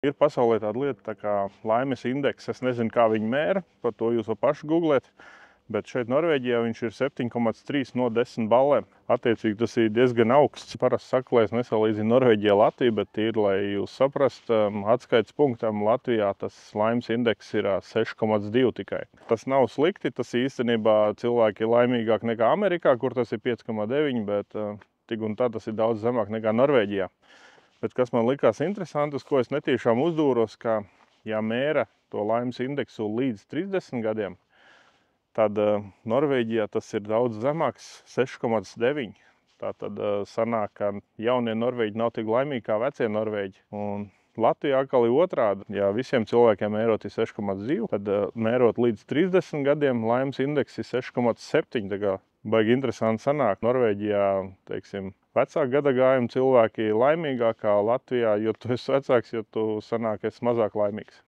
Ir pasaulē tāda lieta tā kā laimes indeks. Es nezinu, kā viņi mēra, par to jūs vēl paši googlēt. Bet šeit Norvēģijā viņš ir 7,3 no 10 ballēm. Attiecīgi tas ir diezgan augsts. Parasti saka, lai es nesalīdzinu Norvēģiju ar Latviju, bet tīri, lai jūs saprastu, atskaites punktam Latvijā tas laimes indeks ir 6,2 tikai. Tas nav slikti, tas īstenībā cilvēki ir laimīgāki nekā Amerikā, kur tas ir 5,9, bet tik un tā tas ir daudz zemāk nekā Norvēģijā. Bet kas man likās interesanti, uz ko es netīšām uzdūros, ka ja mēra to laimes indeksu līdz 30 gadiem, tad Norvēģijā tas ir daudz zemāks, 6,9. Tātad sanāk, ka jaunie norvēģi nav tik laimīgi kā vecie norvēģi. Un Latvijā atkal ir otrādi. Ja visiem cilvēkiem mērot ir 6,2, tad mērot līdz 30 gadiem laimes indeks ir 6,7. Tā kā baigi interesanti sanāk. Norvēģijā, teiksim, vecāku gadagājumu cilvēki ir laimīgākā Latvijā, jo tu esi vecāks, jo tu sanāk esi mazāk laimīgs.